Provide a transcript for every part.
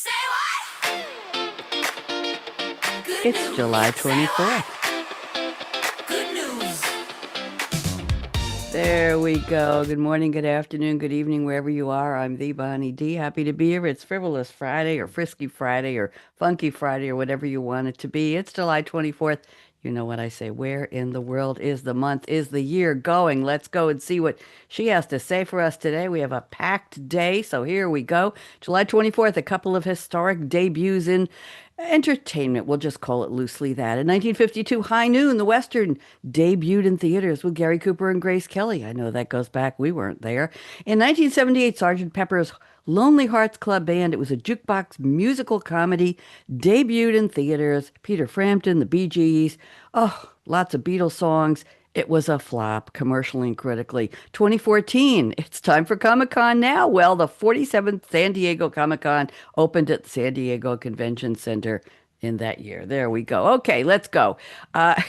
Say what? Good It's news. July Say what? 24th. Good news. There we go. Good morning, good afternoon, good evening, wherever you are. I'm the Bonnie D. Happy to be here. It's Frivolous Friday or Frisky Friday or Funky Friday or whatever you want it to be. It's July 24th. You know what I say. Where in the world is the month, is the year going? Let's go and see what she has to say for us today. We have a packed day, so here we go. July 24th, a couple of historic debuts in entertainment. We'll just call it loosely that. In 1952, High Noon, the Western, debuted in theaters with Gary Cooper and Grace Kelly. I know that goes back. We weren't there. In 1978, Sergeant Pepper's Lonely Hearts Club Band. It was a jukebox musical comedy, debuted in theaters. Peter Frampton, the Bee Gees. Oh, lots of Beatles songs. It was a flop commercially and critically. 2014, it's time for Comic-Con now. Well, the 47th San Diego Comic-Con opened at the San Diego Convention Center in that year. There we go. Okay, let's go. Uh,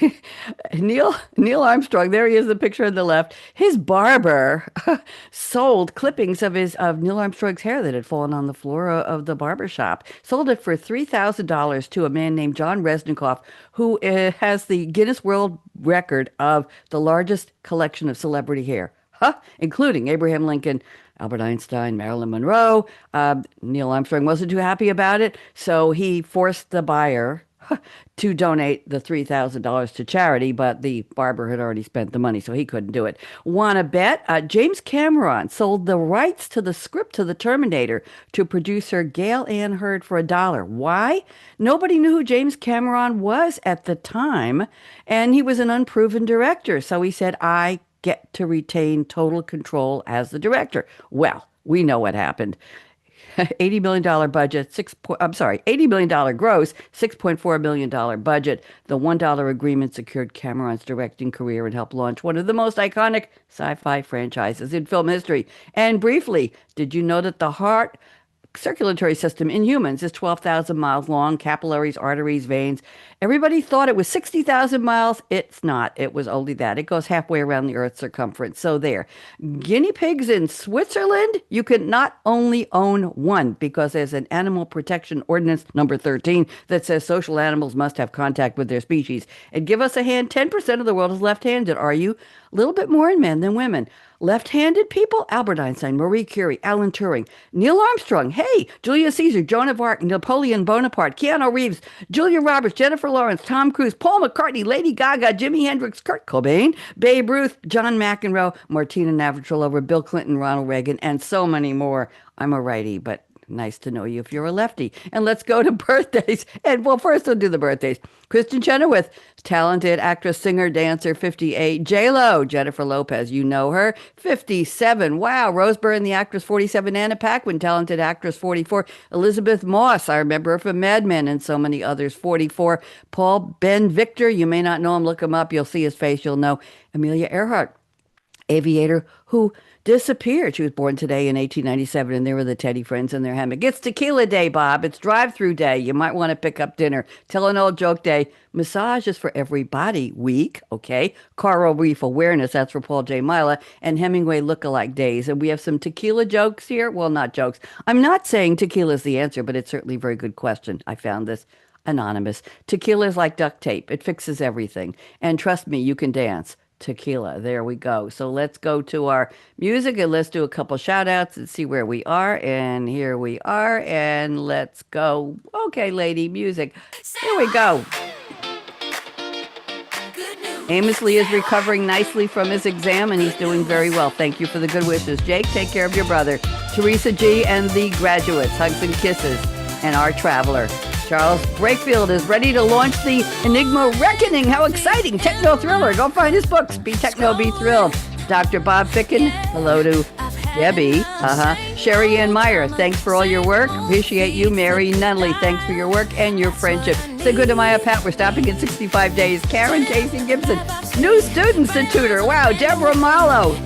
Neil Armstrong. There he is. The picture on the left. His barber sold clippings of Neil Armstrong's hair that had fallen on the floor of the barber shop. Sold it for $3,000 to a man named John Resnikoff, who has the Guinness World Record of the largest collection of celebrity hair. Huh? Including Abraham Lincoln, Albert Einstein, Marilyn Monroe. Neil Armstrong wasn't too happy about it, so he forced the buyer to donate the $3,000 to charity, but the barber had already spent the money, so he couldn't do it. Wanna bet? James Cameron sold the rights to the script to the Terminator to producer Gail Ann Hurd for $1. Why? Nobody knew who James Cameron was at the time, and he was an unproven director, so he said, I get to retain total control as the director. Well, we know what happened. $80 million budget, $80 million gross, $6.4 million budget. The $1 agreement secured Cameron's directing career and helped launch one of the most iconic sci-fi franchises in film history. And briefly, did you know that the heart circulatory system in humans is 12,000 miles long, capillaries, arteries, veins? Everybody thought it was 60,000 miles. It's not. It was only that. It goes halfway around the Earth's circumference. So there. Guinea pigs in Switzerland, you can not only own one because there's an Animal Protection Ordinance number 13 that says social animals must have contact with their species. And give us a hand. 10% of the world is left-handed. Are you? A little bit more in men than women. Left-handed people, Albert Einstein, Marie Curie, Alan Turing, Neil Armstrong, hey, Julius Caesar, Joan of Arc, Napoleon Bonaparte, Keanu Reeves, Julia Roberts, Jennifer Lawrence, Tom Cruise, Paul McCartney, Lady Gaga, Jimi Hendrix, Kurt Cobain, Babe Ruth, John McEnroe, Martina Navratilova, Bill Clinton, Ronald Reagan, and so many more. I'm a righty, but nice to know you if you're a lefty. And let's go to birthdays. And well, first we'll do the birthdays. Kristen Chenoweth, talented actress, singer, dancer, 58. J-Lo, Jennifer Lopez, you know her, 57. Wow. Rose Byrne, the actress, 47. Anna Paquin, talented actress, 44. Elizabeth Moss, I remember her from Mad Men and so many others, 44. Paul Ben Victor, you may not know him, look him up. You'll see his face, you'll know. Amelia Earhart, aviator who disappeared. She was born today in 1897, and there were the Teddy Friends in their hammock. It's tequila day, Bob. It's drive-through day. You might want to pick up dinner. Tell an old joke day. Massage is for everybody week, okay? Coral Reef Awareness, that's for Paul J. Mila, and Hemingway Lookalike Days. And we have some tequila jokes here. Well, not jokes. I'm not saying tequila is the answer, but it's certainly a very good question. I found this anonymous. Tequila is like duct tape. It fixes everything. And trust me, you can dance. Tequila. There we go. So let's go to our music and let's do a couple shout outs and see where we are. And here we are. And let's go. Okay, lady, music. Here we go. Good news. Amos Lee is recovering nicely from his exam and he's doing very well. Thank you for the good wishes. Jake, take care of your brother. Teresa G. and the graduates. Hugs and kisses. And our traveler. Charles Brakefield is ready to launch the Enigma Reckoning. How exciting. Techno thriller. Go find his books. Be techno, be thrilled. Dr. Bob Ficken. Hello to Debbie. Sherry Ann Meyer. Thanks for all your work. Appreciate you. Mary Nunley. Thanks for your work and your friendship. Say good to Maya Pat. We're stopping in 65 days. Karen Casey Gibson. New students to tutor. Wow. Deborah Mallow.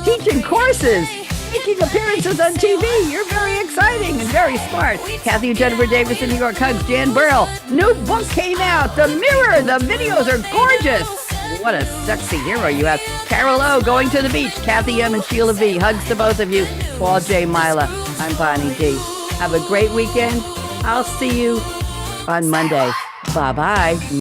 Teaching courses. Making appearances on TV. You're very exciting and very smart. Kathy and Jennifer Davis in New York. Hugs. Jan Burrell. New book came out. The Mirror. The videos are gorgeous. What a sexy hero you have. Carol O. Going to the beach. Kathy M. and Sheila V. Hugs to both of you. Paul J. Mila. I'm Bonnie D. Have a great weekend. I'll see you on Monday. Bye bye.